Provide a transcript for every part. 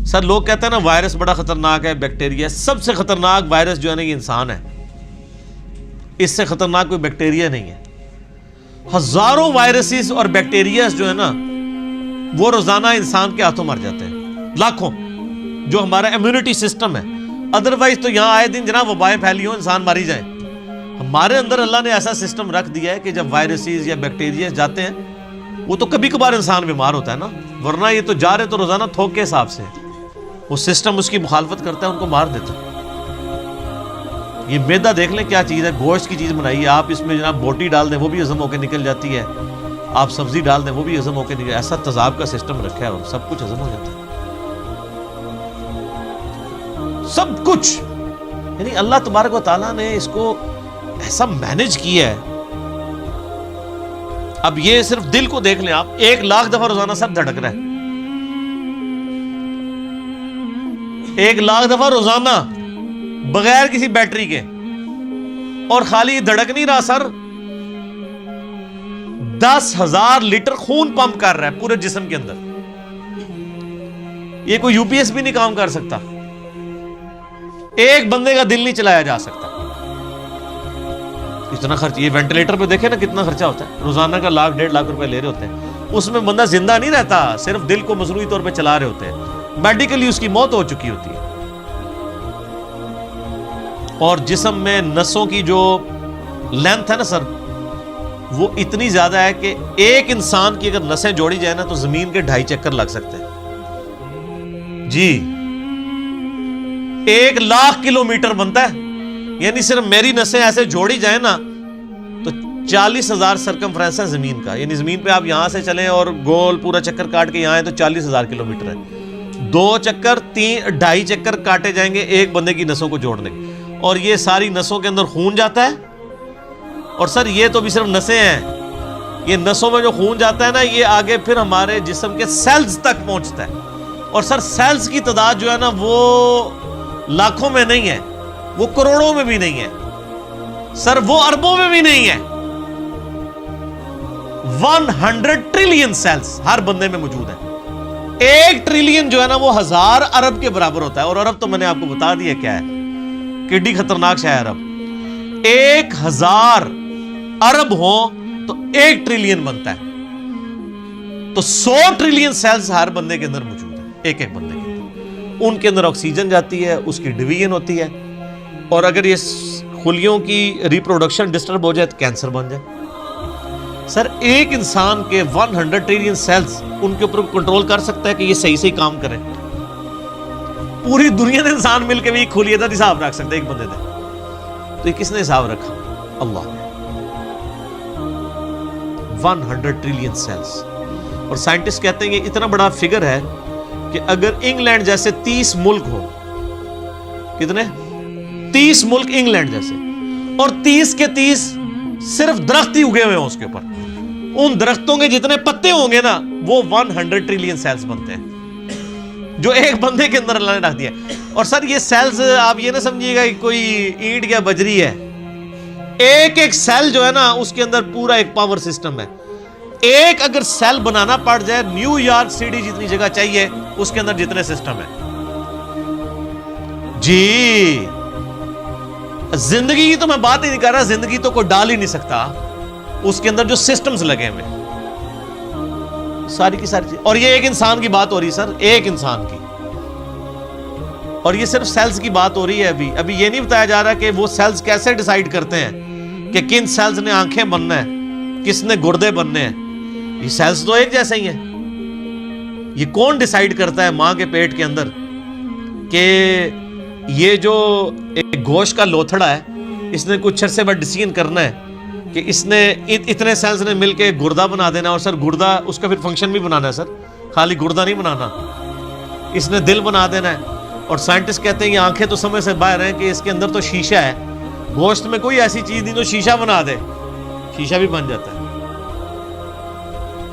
سر لوگ کہتے ہیں نا وائرس بڑا خطرناک ہے، بیکٹیریا، سب سے خطرناک وائرس جو ہے نا یہ انسان ہے، اس سے خطرناک کوئی بیکٹیریا نہیں ہے۔ ہزاروں وائرسز اور بیکٹیریاز جو ہے نا وہ روزانہ انسان کے ہاتھوں مر جاتے ہیں، لاکھوں، جو ہمارا امیونٹی سسٹم ہے۔ ادروائز تو یہاں آئے دن جناب وبائیں پھیلی ہوں، انسان ماری جائیں۔ ہمارے اندر اللہ نے ایسا سسٹم رکھ دیا ہے کہ جب وائرسز یا بیکٹیریاز جاتے ہیں وہ تو کبھی کبھار انسان بیمار ہوتا ہے نا، ورنہ یہ تو جا رہے تو روزانہ تھوک کے حساب سے وہ سسٹم اس کی مخالفت کرتا ہے، ان کو مار دیتا ہے۔ یہ میدا دیکھ لیں کیا چیز ہے، گوشت کی چیز بنائی ہے، آپ اس میں جناب بوٹی ڈال دیں وہ بھی ہضم ہو کے نکل جاتی ہے، آپ سبزی ڈال دیں وہ بھی ہضم ہو کے نکل، ایسا تیزاب کا سسٹم رکھا ہے اور سب کچھ ہضم ہو جاتا ہے، سب کچھ۔ یعنی اللہ تبارک و تعالیٰ نے اس کو ایسا مینج کیا ہے۔ اب یہ صرف دل کو دیکھ لیں آپ، 1,00,000 دفعہ روزانہ سب دھڑک رہا ہے، 1,00,000 دفعہ روزانہ بغیر کسی بیٹری کے، اور خالی دھڑک نہیں رہا سر، 10,000 لیٹر خون پمپ کر رہا ہے پورے جسم کے اندر۔ یہ کوئی یو پی ایس بھی نہیں کام کر سکتا، ایک بندے کا دل نہیں چلایا جا سکتا، اتنا خرچ۔ یہ وینٹیلیٹر پہ دیکھیں نا کتنا خرچہ ہوتا ہے، روزانہ کا 1,00,000 1.5 لاکھ روپے لے رہے ہوتے ہیں، اس میں بندہ زندہ نہیں رہتا، صرف دل کو مصنوعی طور پہ چلا رہے ہوتے ہیں، میڈیکلی اس کی موت ہو چکی ہوتی ہے۔ اور جسم میں نسوں کی جو لینتھ ہے نا سر وہ اتنی زیادہ ہے کہ ایک انسان کی اگر نسیں جوڑی جائے نا تو زمین کے 2.5 چکر لگ سکتے ہیں جی، 1,00,000 کلومیٹر بنتا ہے، یعنی صرف میری نسیں ایسے جوڑی جائیں نا تو 40,000 سرکمفرنس ہے زمین کا، یعنی زمین پہ آپ یہاں سے چلیں اور گول پورا چکر کاٹ کے یہاں آئیں تو 40,000 کلومیٹر ہے، 2 چکر 2.5 چکر کاٹے جائیں گے ایک بندے کی نسوں کو جوڑنے کے، اور یہ ساری نسوں کے اندر خون جاتا ہے، اور سر یہ تو بھی صرف نسیں ہیں، یہ نسوں میں جو خون جاتا ہے نا یہ آگے پھر ہمارے جسم کے سیلز تک پہنچتا ہے، اور سر سیلز کی تعداد جو ہے نا وہ لاکھوں میں نہیں ہے، وہ کروڑوں میں بھی نہیں ہے سر، وہ اربوں میں بھی نہیں ہے، 100 ٹریلین سیلز ہر بندے میں موجود ہے، 1 ٹریلین جو ہے نا وہ 1000 ارب کے برابر ہوتا ہے، اور ارب تو میں نے آپ کو بتا دیا کیا ہے، کڈی خطرناک شے ہے ارب۔ 1000 ارب ہوں تو 1 ٹریلین بنتا ہے، تو 100 ٹریلین سیلز ہر بندے کے اندر موجود ہے، ایک ایک بندے کے اندر، ان کے اندر آکسیجن جاتی ہے، اس کی ڈویژن ہوتی ہے، اور اگر یہ خلیوں کی ریپروڈکشن ڈسٹرب ہو جائے تو کینسر بن جائے۔ سر ایک انسان کے 100 ٹریلین سیلز ان کے اوپر کنٹرول کر سکتا ہے کہ یہ صحیح صحیح کام کریں؟ پوری دنیا نے انسان مل کے بھی کھلیے تھا حساب رکھ سکتے ایک بندے نے، تو یہ کس نے حساب رکھا؟ اللہ نے۔ 100 ٹریلین سیلز، اور سائنٹسٹ کہتے ہیں کہ اتنا بڑا فگر ہے کہ اگر انگلینڈ جیسے 30 ملک ہو، کتنے 30 ملک انگلینڈ جیسے، اور 30 کے 30 صرف درخت ہی اگے ہوئے ہوں اس کے اوپر، ان درختوں کے جتنے پتے ہوں گے نا وہ 100 ٹریلین سیلز بنتے ہیں جو ایک بندے کے اندر اللہ نے رکھ دیا۔ اور سر یہ سیلز آپ یہ نہ سمجھیے گا کہ کوئی اینٹ یا بجری ہے، ایک ایک سیل جو ہے نا اس کے اندر پورا ایک پاور سسٹم ہے، ایک اگر سیل بنانا پڑ جائے نیو یارک سٹی جتنی جگہ چاہیے اس کے اندر جتنے سسٹم ہے جی۔ زندگی کی تو میں بات ہی نہیں کر رہا، زندگی تو کوئی ڈال ہی نہیں سکتا، اس کے اندر جو سسٹمز لگے ہوئے ساری کی ساری چیز، اور یہ ایک انسان کی بات ہو رہی ہے سر، ایک انسان کی، اور یہ صرف سیلز کی بات ہو رہی ہے۔ ابھی یہ نہیں بتایا جا رہا کہ وہ سیلز کیسے ڈیسائیڈ کرتے ہیں کہ کن سیلز نے آنکھیں بننا ہے، کس نے گردے بننے ہیں، یہ سیلز تو ایک جیسے ہی ہیں۔ یہ کون ڈیسائیڈ کرتا ہے ماں کے پیٹ کے اندر کہ یہ جو ایک گوشت کا لوتھڑا ہے اس نے کچھ عرصے بعد ڈیسیژن کرنا ہے کہ اس نے اتنے سیلز نے مل کے گردہ بنا دینا، اور سر گردہ اس کا پھر فنکشن بھی بنانا ہے سر، خالی گردہ نہیں بنانا، اس نے دل بنا دینا ہے۔ اور سائنٹسٹ کہتے ہیں یہ آنکھیں تو سمجھ سے باہر ہیں کہ اس کے اندر تو شیشہ ہے، گوشت میں کوئی ایسی چیز نہیں جو شیشہ بنا دے، شیشہ بھی بن جاتا ہے،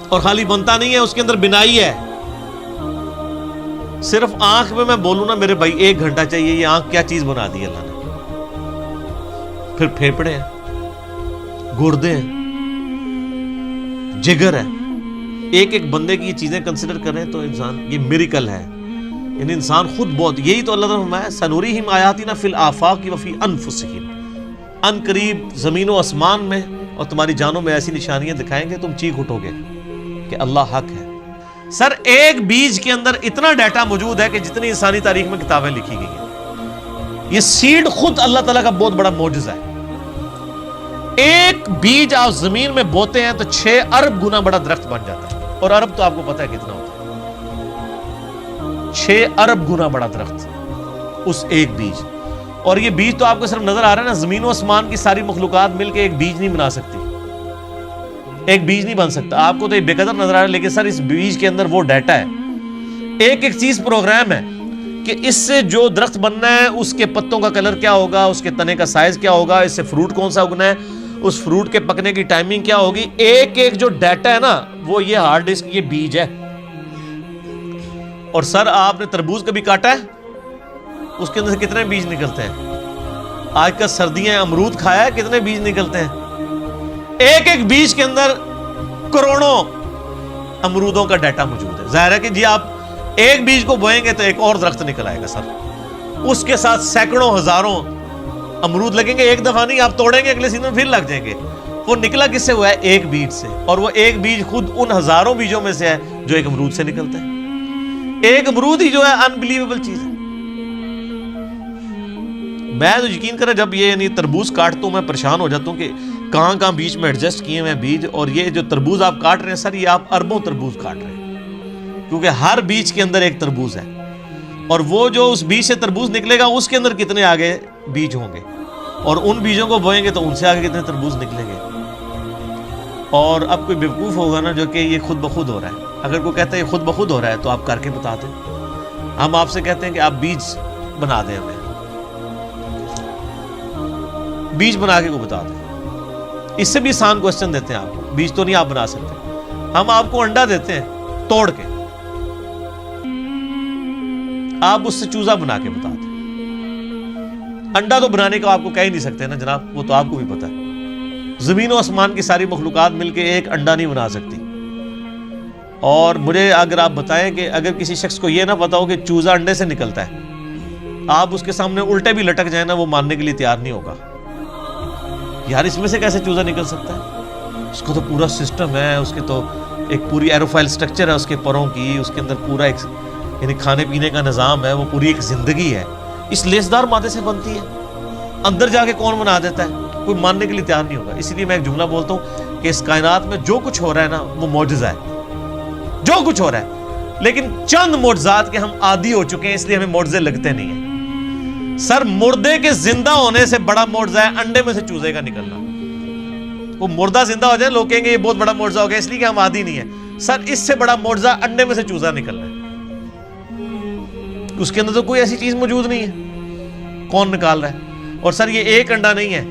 اور خالی بنتا نہیں ہے اس کے اندر بنائی ہے۔ صرف آنکھ میں بولوں نا میرے بھائی 1 گھنٹہ چاہیے، یہ آنکھ کیا چیز بنا دی اللہ نے، پھر پھیپڑے ہیں، گردے ہیں، جگر ہے، ایک ایک بندے کی یہ چیزیں کنسیڈر کریں تو انسان یہ میریکل ہے۔ یعنی انسان خود بہت، یہی تو اللہ تعالیٰ نے فرمایا سنوریہم آیاتنا فی الآفاق وفی انفسہم، ان قریب زمین و آسمان میں اور تمہاری جانوں میں ایسی نشانیاں دکھائیں گے تم چیخ اٹھو گے کہ اللہ حق ہے۔ سر ایک بیج کے اندر اتنا ڈیٹا موجود ہے کہ جتنی انسانی تاریخ میں کتابیں لکھی گئی ہیں۔ یہ سیڈ خود اللہ تعالیٰ کا بہت بڑا معجزہ ہے۔ ایک بیج آپ زمین میں بوتے ہیں تو 6 ارب گنا بڑا درخت بن جاتا ہے، اور ارب تو آپ کو پتا ہے کتنا ہوتا ہے، 6 ارب گنا بڑا درخت اس ایک بیج۔ اور یہ بیج تو آپ کو صرف نظر آ رہا ہے نا، زمین و آسمان کی ساری مخلوقات مل کے ایک بیج نہیں بنا سکتی، ایک بیج نہیں بن سکتا۔ آپ کو تو یہ بے قدر نظر آ رہا ہے، لیکن سر اس بیج کے اندر وہ ڈیٹا ہے، ایک ایک چیز پروگرام ہے کہ اس سے جو درخت بننا ہے اس کے پتوں کا کلر کیا ہوگا، اس کے تنے کا سائز کیا ہوگا، اس سے فروٹ کون سا اگنا ہے، اس فروٹ کے پکنے کی ٹائمنگ کیا ہوگی، ایک ایک جو ڈیٹا ہے نا وہ یہ ہارڈ ڈسک، یہ بیج ہے۔ اور سر آپ نے تربوز کبھی کاٹا ہے؟ اس کے اندر سے کتنے بیج نکلتے ہیں؟ آج کل سردیاں امرود کھایا ہے، کتنے بیج نکلتے ہیں؟ ایک ایک بیج کے اندر کروڑوں امرودوں کا ڈیٹا موجود ہے۔ ظاہر ہے کہ جی آپ ایک بیج کو بوئیں گے تو ایک اور درخت نکل آئے گا سر، اس کے ساتھ سینکڑوں ہزاروں امرود لگیں گے، ایک دفعہ نہیں، آپ توڑیں گے اگلے سیزن میں پھر لگ جائیں گے۔ وہ نکلا کس سے ہوا ہے؟ ایک بیج سے، اور وہ ایک بیج خود ان ہزاروں بیجوں میں سے ہے جو ایک امرود سے نکلتا ہے۔ ایک امرود ہی جو ہے انبلیویبل چیز ہے۔ میں تو یقین کریں جب یہ یعنی تربوز کاٹتا ہوں میں پریشان ہو جاتا ہوں کہ کہاں کہاں بیچ میں ایڈجسٹ کیے ہوئے بیج، اور یہ جو تربوز آپ کاٹ رہے ہیں سر، یہ آپ اربوں تربوز کاٹ رہے ہیں، کیونکہ ہر بیج کے اندر ایک تربوز ہے، اور وہ جو اس بیج سے تربوز نکلے گا اس کے اندر کتنے آگے بیج ہوں گے، اور ان بیجوں کو بوئیں گے تو ان سے آگے کتنے تربوز نکلیں گے۔ اور اب کوئی بیوقوف ہوگا نا جو کہ یہ خود بخود ہو رہا ہے، اگر کوئی کہتا ہے یہ خود بخود ہو رہا ہے تو آپ کر کے بتا دیں۔ ہم آپ سے کہتے ہیں کہ آپ بیج بنا دیں، ہمیں بیج بنا کے کو بتا دیں، اس سے بھی آسان کوسچن دیتے ہیں آپ کو، بیج تو نہیں آپ بنا سکتے، ہم آپ کو انڈا دیتے ہیں توڑ کے، آپ اس سے چوزا بنا کے بتا دیں۔ انڈا تو بنانے کا آپ کو کہہ ہی نہیں سکتے نا جناب، وہ تو آپ کو بھی پتا ہے، زمین و آسمان کی ساری مخلوقات مل کے ایک انڈا نہیں بنا سکتی۔ اور مجھے اگر آپ بتائیں کہ اگر کسی شخص کو یہ نہ پتا ہو کہ چوزا انڈے سے نکلتا ہے، آپ اس کے سامنے الٹے بھی لٹک جائیں نا وہ ماننے کے لیے تیار نہیں ہوگا۔ یار اس میں سے کیسے چوزا نکل سکتا ہے؟ اس کو تو پورا سسٹم ہے، اس کے تو ایک پوری ایروفائل سٹرکچر ہے اس کے پروں کی، اس کے اندر پورا ایک یعنی کھانے پینے کا نظام ہے، وہ پوری ایک زندگی ہے، اس لیسدار مادے سے بنتی ہے، اندر جا کے کون بنا دیتا ہے؟ کوئی ماننے کے لیے تیار نہیں ہوگا۔ اسی لیے میں ایک جملہ بولتا ہوں کہ اس کائنات میں جو کچھ ہو رہا ہے نا وہ معجزہ ہے، جو کچھ ہو رہا ہے، لیکن چند معجزات کے ہم عادی ہو چکے ہیں، اس لیے ہمیں معجزے لگتے نہیں ہیں۔ سر مردے کے زندہ ہونے سے بڑا معجزہ ہے انڈے میں سے چوزے کا نکلنا۔ وہ مردہ زندہ ہو جائے لوگ کہیں گے یہ بہت بڑا معجزہ ہو گیا، اس لیے کہ ہم عادی نہیں ہیں۔ سر اس سے بڑا معجزہ انڈے میں سے چوزا نکلنا ہے، اس کے اندر تو کوئی ایسی چیز موجود نہیں ہے، کون نکال رہا ہے؟ اور سر یہ ایک انڈا نہیں ہے،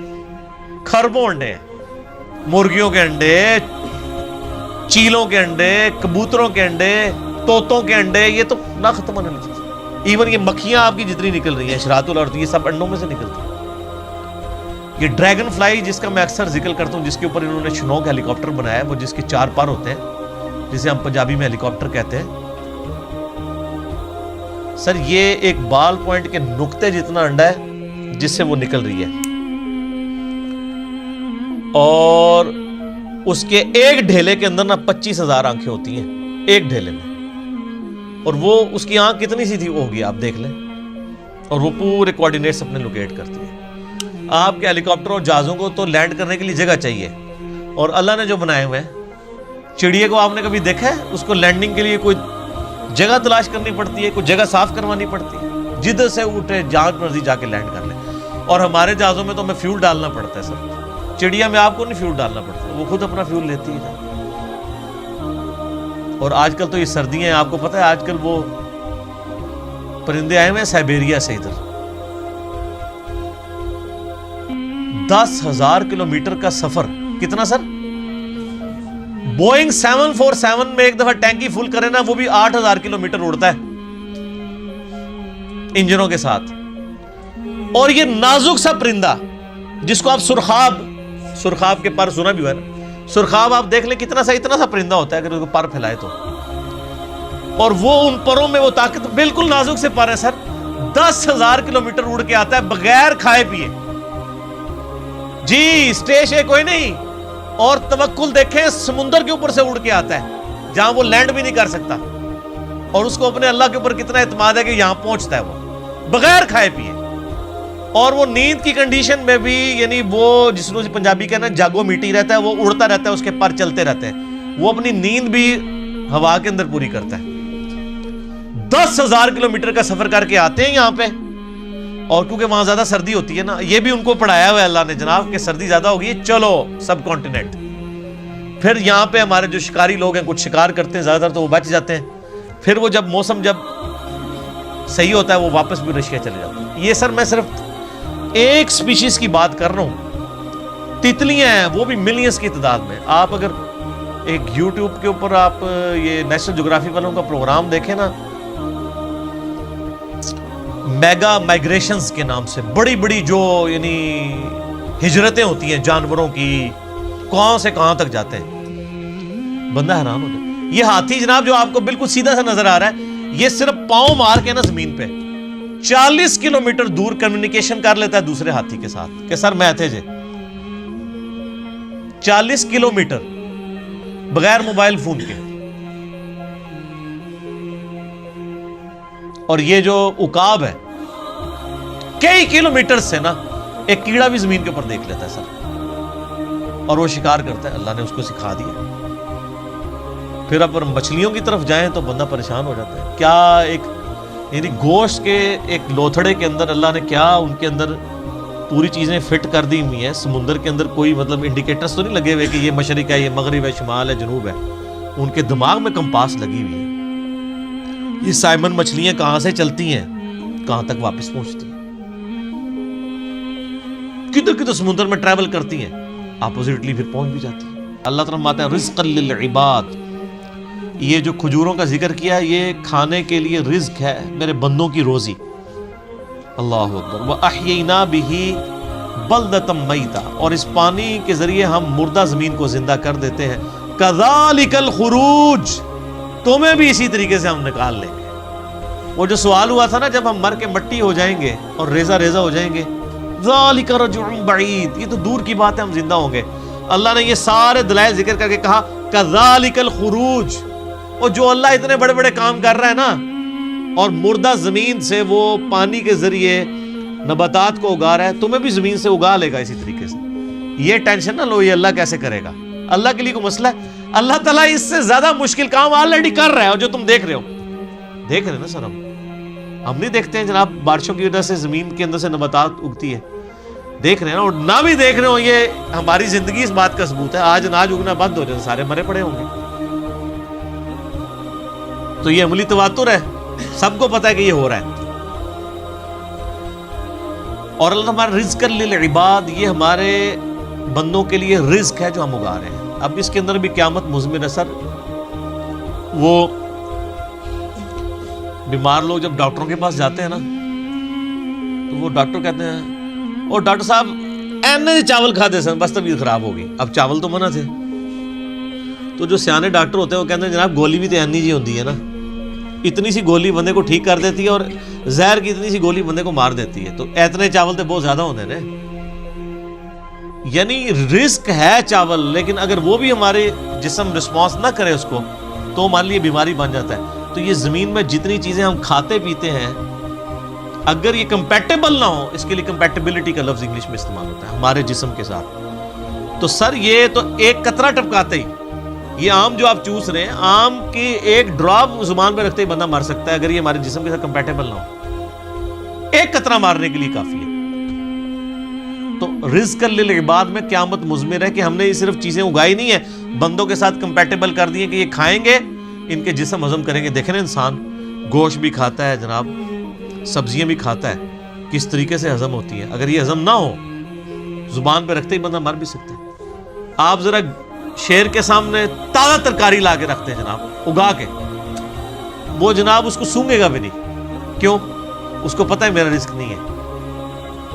خربوں انڈے ہیں، مرغیوں کے انڈے، چیلوں کے انڈے، کبوتروں کے انڈے، طوطوں کے انڈے، یہ تو نہ ختم ہونے والی چیز۔ ایون یہ مکھیاں آپ کی جتنی نکل رہی ہیں شراط الارض، یہ سب انڈوں میں سے نکلتی ہیں۔ یہ ڈریگن فلائی جس کا میں اکثر ذکر کرتا ہوں، جس کے اوپر انہوں نے شنوک ہیلی کاپٹر بنایا ہے، وہ جس کے 4 پر ہوتے ہیں، جسے ہم پنجابی میں ہیلی کاپٹر کہتے ہیں۔ سر یہ ایک بال پوائنٹ کے نقطے جتنا انڈا ہے جس سے وہ نکل رہی ہے، اور اس کے ایک ڈھیلے کے اندر نا 25,000 آنکھیں ہوتی ہیں ایک ڈھیلے میں، اور وہ اس کی آنکھ کتنی سی تھی وہ ہوگی آپ دیکھ لیں، اور وہ پورے کوارڈینیٹس اپنے لوکیٹ کرتی ہے۔ آپ کے ہیلی کاپٹر اور جہازوں کو تو لینڈ کرنے کے لیے جگہ چاہیے، اور اللہ نے جو بنائے ہوئے ہیں، چڑیے کو آپ نے کبھی دیکھا ہے؟ اس کو لینڈنگ کے لیے کوئی جگہ تلاش کرنی پڑتی ہے، کوئی جگہ صاف کروانی پڑتی ہے، جدھر سے اٹھے جہاں مرضی جا کے لینڈ کر لیں۔ اور ہمارے جہازوں میں تو ہمیں فیول ڈالنا پڑتا ہے سر، چڑیا میں آپ کو نہیں فیول ڈالنا پڑتا، وہ خود اپنا فیول لیتی ہے۔ اور آج کل تو یہ سردیاں ہیں، آپ کو پتہ ہے آج کل وہ پرندے آئے ہوئے ہیں سائبیریا سے، ادھر 10,000 کلومیٹر کا سفر، کتنا سر؟ بوئنگ 747 میں ایک دفعہ ٹینکی فل کرے نا وہ بھی 8,000 کلومیٹر اڑتا ہے انجنوں کے ساتھ۔ اور یہ نازک سا پرندہ جس کو آپ سرخاب کے پر سنا بھی ہوا ہے نا، سرخاب آپ دیکھ لیں کتنا سا اتنا سا پرندہ ہوتا ہے اگر اس کو پر پھیلائے تو، اور وہ ان پروں میں وہ طاقت، بالکل نازک سے پر ہے سر، 10,000 کلومیٹر اڑ کے آتا ہے بغیر کھائے پیے. جی اسٹیش ہے کوئی نہیں. اور توکل دیکھیں، سمندر کے اوپر سے اڑ کے آتا ہے جہاں وہ لینڈ بھی نہیں کر سکتا، اور اس کو اپنے اللہ کے اوپر کتنا اعتماد ہے کہ یہاں پہنچتا ہے وہ بغیر کھائے پیے. اور وہ نیند کی کنڈیشن میں بھی، یعنی وہ جس کو پنجابی کہنا جاگو میٹی رہتا ہے، وہ اڑتا رہتا ہے، اس کے پر چلتے رہتے ہیں، وہ اپنی نیند بھی ہوا کے اندر پوری کرتا ہے. 10,000 کلومیٹر کا سفر کر کے آتے ہیں یہاں پہ. اور کیونکہ وہاں زیادہ سردی ہوتی ہے نا، یہ بھی ان کو پڑھایا ہوا ہے اللہ نے جناب کہ سردی زیادہ ہوگی، چلو سب کانٹیننٹ. پھر یہاں پہ ہمارے جو شکاری لوگ ہیں کچھ شکار کرتے ہیں، زیادہ تر تو وہ بچ جاتے ہیں. پھر وہ جب موسم جب صحیح ہوتا ہے وہ واپس بھی رشیا چلے جاتے ہیں. یہ سر میں صرف ایک سپیشیز کی بات کر رہا ہوں. تتلیاں ہیں وہ بھی ملینز کی تعداد میں. آپ اگر ایک یوٹیوب کے اوپر آپ یہ نیشنل جغرافی والوں کا پروگرام دیکھیں نا، میگا مائگریشنز کے نام سے بڑی بڑی جو یعنی ہجرتیں ہوتی ہیں جانوروں کی، کہاں سے کہاں تک جاتے ہیں، بندہ حیران ہو جائے. یہ ہاتھی جناب جو آپ کو بالکل سیدھا سا نظر آ رہا ہے، یہ صرف پاؤں مار کے نا زمین پہ 40 کلومیٹر دور کمیونیکیشن کر لیتا ہے دوسرے ہاتھی کے ساتھ کہ سر میں تھے جے. 40 کلومیٹر بغیر موبائل فون کے. اور یہ جو عقاب ہے کئی کلومیٹر سے نا ایک کیڑا بھی زمین کے اوپر دیکھ لیتا ہے سر، اور وہ شکار کرتا ہے. اللہ نے اس کو سکھا دیا. پھر اگر مچھلیوں کی طرف جائیں تو بندہ پریشان ہو جاتا ہے. کیا ایک یعنی گوشت کے ایک لوتھڑے کے اندر اللہ نے کیا ان کے اندر پوری چیزیں فٹ کر دی ہوئی ہیں. سمندر کے اندر کوئی مطلب انڈیکیٹرز تو نہیں لگے ہوئے کہ یہ مشرق ہے، یہ مغرب ہے، شمال ہے، جنوب ہے. ان کے دماغ میں کمپاس لگی ہوئی ہے. یہ سائمن مچھلیاں کہاں سے چلتی ہیں، کہاں تک واپس پہنچتی ہیں، کدھر کدھر سمندر میں ٹریول کرتی ہیں، اپوزٹلی پھر پہنچ بھی جاتی ہیں. اللہ تعالیٰ فرماتا ہے رزقا للعباد. یہ جو کھجوروں کا ذکر کیا یہ کھانے کے لیے رزق ہے، میرے بندوں کی روزی. اللہ اکبر. وَأَحْيَيْنَا بِهِ بَلْدَةً مَيْتًا. اور اس پانی کے ذریعے ہم مردہ زمین کو زندہ کر دیتے ہیں. كَذَلِكَ الْخُرُوجِ. تمہیں بھی اسی طریقے سے ہم نکال لیں گے. وہ جو سوال ہوا تھا نا جب ہم مر کے مٹی ہو جائیں گے اور ریزہ ریزہ ہو جائیں گے، ذَلِكَ رَجْعٌ بَعِيدٌ. یہ تو دور کی بات ہے، ہم زندہ ہوں گے. اللہ نے یہ سارے دلائل ذکر کر کے کہا كَذَلِكَ الْخُرُوجِ. اور جو اللہ اتنے بڑے بڑے کام کر رہا ہے نا، اور مردہ زمین سے وہ پانی کے ذریعے نباتات کو اگا رہا ہے، تمہیں بھی زمین سے اگا لے گا اسی طریقے سے. یہ ٹینشن نہ لو یہ اللہ کیسے کرے گا، اللہ کے لیے کوئی مسئلہ ہے؟ اللہ تعالیٰ اس سے زیادہ مشکل کام آلریڈی کر رہا ہے. اور جو تم دیکھ رہے ہو، دیکھ رہے ہیں نا سر، ہم نہیں دیکھتے ہیں جناب بارشوں کی وجہ سے زمین کے اندر سے نباتات اگتی ہے، دیکھ رہے ہیں نا. اور نہ بھی دیکھ رہے ہو، یہ ہماری زندگی اس بات کا ثبوت ہے. آج اناج اگنا بند ہو جائے سارے مرے پڑے ہوں گے. تو یہ عملی تواتر ہے، سب کو پتا ہے کہ یہ ہو رہا ہے. اور اللہ ہمارا رزق للعباد، یہ ہمارے بندوں کے لیے رزق ہے جو ہم اگا رہے ہیں. اب اس کے اندر بھی قیامت مضمر ہے سر. وہ بیمار لوگ جب ڈاکٹروں کے پاس جاتے ہیں نا تو وہ ڈاکٹر کہتے ہیں اور ڈاکٹر صاحب اینے چاول کھاتے سن بس طبیعت خراب ہوگی. اب چاول تو منع تھے. تو جو سیانے ڈاکٹر ہوتے ہیں وہ کہتے ہیں جناب گولی بھی تو اینی جی ہوتی ہے نا، اتنی سی گولی بندے کو ٹھیک کر دیتی ہے اور زہر کی اتنی سی گولی بندے کو مار دیتی ہے. تو اتنے چاول تو بہت زیادہ ہوتے ہیں. یعنی رزق ہے چاول، لیکن اگر وہ بھی ہمارے جسم رسپانس نہ کرے اس کو تو ہمارے لیے بیماری بن جاتا ہے. تو یہ زمین میں جتنی چیزیں ہم کھاتے پیتے ہیں اگر یہ کمپیٹیبل نہ ہو، اس کے لیے کمپیٹیبلٹی کا لفظ انگلش میں استعمال ہوتا ہے ہمارے جسم کے ساتھ. تو سر یہ تو ایک قطرہ ٹپکاتے ہی، یہ آم جو آپ چوس رہے ہیں، آم کی ایک ڈراپ زبان پہ رکھتے ہی بندہ مر سکتا ہے اگر یہ ہمارے جسم کے ساتھ کمپیٹیبل نہ ہو. ایک قطرہ مارنے کے لیے کافی ہے. تو رزق للعباد میں قیامت مضمر ہے کہ ہم نے یہ صرف چیزیں اگائی نہیں ہیں، بندوں کے ساتھ کمپیٹیبل کر دی ہیں کہ یہ کھائیں گے ان کے جسم ہضم کریں گے. دیکھیں نا انسان گوشت بھی کھاتا ہے جناب، سبزیاں بھی کھاتا ہے، کس طریقے سے ہضم ہوتی ہیں. اگر یہ ہضم نہ ہو زبان پہ رکھتے ہی بندہ مر بھی سکتا ہے. آپ ذرا شیر کے سامنے تازہ ترکاری لا کے رکھتے ہیں جناب اگا کے، وہ جناب اس کو سونگے گا بھی نہیں. کیوں؟ اس کو پتہ ہے میرا رزق نہیں ہے.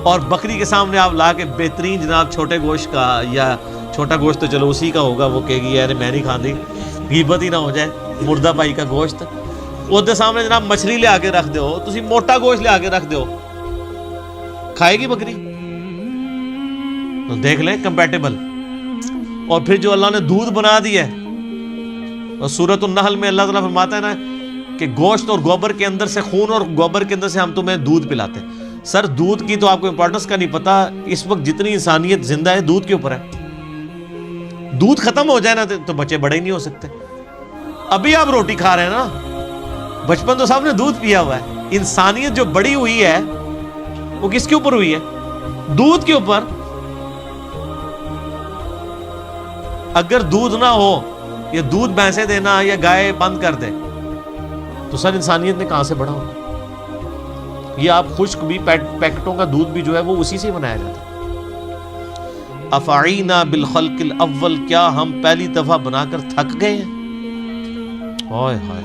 اور بکری کے سامنے آپ لا کے بہترین جناب چھوٹے گوشت کا، یا چھوٹا گوشت تو چلو اسی کا ہوگا، وہ کہے گی یار میں نہیں کھاندی، غیبت ہی نہ ہو جائے، مردہ بھائی کا گوشت. ਉਹਦੇ ਸਾਹਮਣੇ ਜਨਾਬ ਮਛਲੀ ਲਿਆ ਕੇ ਰੱਖ ਦਿਓ, ਤੁਸੀਂ ਮੋਟਾ ਗੋਸ਼ت ਲਿਆ کے رکھ ਦਿਓ, کھائے گی بکری؟ تو دیکھ لیں کمپیٹیبل. اور پھر جو اللہ نے دودھ بنا دیا ہے، اور سورۃ النحل میں اللہ تعالیٰ فرماتا ہے نا کہ گوشت اور گوبر کے اندر سے، خون اور گوبر کے اندر سے ہم تمہیں دودھ پلاتے ہیں. سر دودھ کی تو آپ کو امپورٹنس کا نہیں پتا. اس وقت جتنی انسانیت زندہ ہے دودھ کے اوپر ہے. دودھ ختم ہو جائے نا تو بچے بڑے ہی نہیں ہو سکتے. ابھی آپ روٹی کھا رہے ہیں نا، بچپن تو سب نے دودھ پیا ہوا ہے. انسانیت جو بڑی ہوئی ہے وہ کس کے اوپر ہوئی ہے؟ دودھ کے اوپر. اگر دودھ نہ ہو، یا دودھ بھینسیں دینا یا گائے بند کر دے، تو سر انسانیت نے کہاں سے بڑھا ہوگا؟ یہ آپ خشک بھی پیکٹوں کا دودھ بھی جو ہے وہ اسی سے بنایا جاتا ہے. افعینا بالخلق الاول، کیا ہم پہلی دفعہ بنا کر تھک گئے ہیں؟ ہائے ہائے،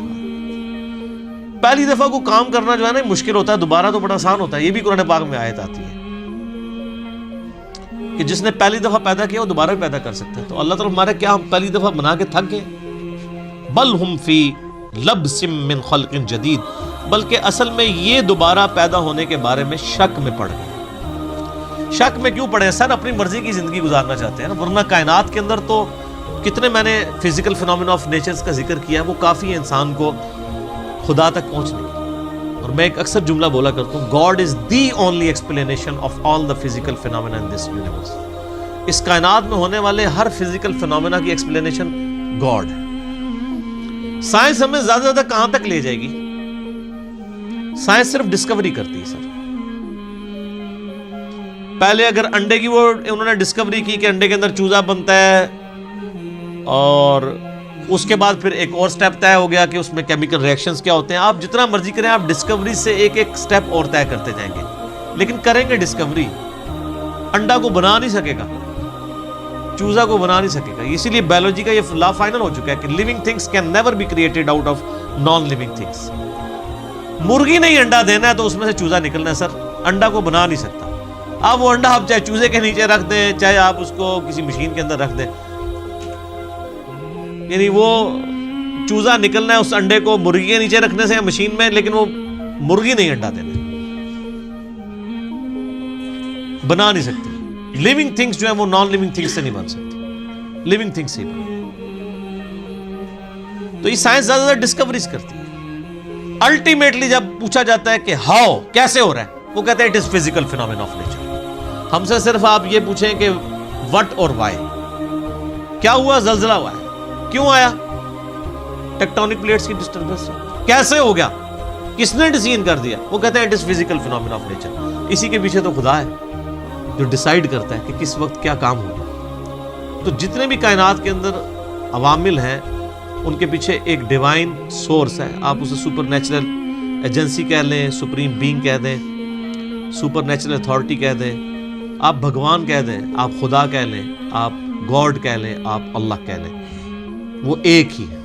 پہلی دفعہ کو کام کرنا جو ہے نا مشکل ہوتا ہے، دوبارہ تو بڑا آسان ہوتا ہے. یہ بھی قرآن پاک میں آیت آتی ہے کہ جس نے پہلی دفعہ پیدا کیا وہ دوبارہ بھی پیدا کر سکتا ہے. تو اللہ تعالیٰ ہمارے کیا ہم پہلی دفعہ بنا کے تھک گئے؟ بل ہم فی لبس من خلق جدید، بلکہ اصل میں یہ دوبارہ پیدا ہونے کے بارے میں شک میں پڑ گئے. شک میں کیوں پڑے؟ سر اپنی مرضی کی زندگی گزارنا چاہتے ہیں نا، ورنہ کائنات کے اندر تو کتنے میں نے فزیکل فینومینا آف نیچرز کا ذکر کیا، وہ کافی ہے انسان کو خدا تک پہنچنے کی. اور میں ایک اکثر جملہ بولا کرتا ہوں، God is the only explanation of all the physical phenomena in this universe. اس کائنات میں ہونے والے ہر فزیکل فینومینا کی ایکسپلینیشن گاڈ ہے. سائنس ہمیں زیادہ زیادہ کہاں تک لے جائے گی؟ سائنس صرف ڈسکوری کرتی ہے سر. پہلے اگر انڈے کی وہ انہوں نے ڈسکوری کی کہ انڈے کے اندر چوزا بنتا ہے، اور اس کے بعد پھر ایک اور سٹیپ طے ہو گیا کہ اس میں کیمیکل ریئیکشنز کیا ہوتے ہیں. آپ جتنا مرضی کریں، آپ ڈسکوری سے ایک ایک سٹیپ اور طے کرتے جائیں گے، لیکن کریں گے ڈسکوری. انڈا کو بنا نہیں سکے گا، چوزا کو بنا نہیں سکے گا. اسی لیے بایولوجی کا یہ لا فائنل ہو چکا ہے کہ living things can never be created out of non living things. مرغی نہیں انڈا دینا ہے تو اس میں سے چوزا نکلنا ہے سر، انڈا کو بنا نہیں سکتا. آپ وہ انڈا آپ چاہے چوزے کے نیچے رکھ دیں، چاہے آپ اس کو کسی مشین کے اندر رکھ دیں، یعنی وہ چوزا نکلنا ہے اس انڈے کو مرغی کے نیچے رکھنے سے یا مشین میں، لیکن وہ مرغی نہیں انڈا دینا، بنا نہیں سکتی. لیونگ تھنگس جو ہے وہ نان لیونگ تھنگس سے نہیں بن سکتی، لیونگ تھنگس سے ہی بن. تو یہ سائنس زیادہ زیادہ ڈسکوریز کرتی ہے. الٹیمیٹلی جب پوچھا جاتا ہے کہ ہاؤ، کیسے ہو رہا ہے، وہ کہتے ہیں it is physical phenomena of nature. ہم سے صرف آپ یہ پوچھیں کہ وٹ اور وائی، کیا ہوا؟ زلزلہ ہوا ہے، کیوں آیا؟ ٹیکٹونک پلیٹس کی ڈسٹربنس. کیسے ہو گیا؟ کس نے ڈیزائن کر دیا؟ وہ کہتے ہیں it is physical phenomena of nature. اسی کے پیچھے تو خدا ہے جو ڈیسائیڈ کرتا ہے کہ کس وقت کیا کام ہوگا. تو جتنے بھی کائنات کے اندر عوامل ہیں ان کے پیچھے ایک ڈیوائن سورس ہے. آپ اسے سپر نیچرل ایجنسی کہہ لیں، سپریم بینگ کہہ دیں، سپر نیچرل اتھارٹی کہہ دیں، آپ بھگوان کہہ دیں، آپ خدا کہہ لیں، آپ گاڈ کہہ لیں، آپ اللہ کہہ لیں، وہ ایک ہی ہے.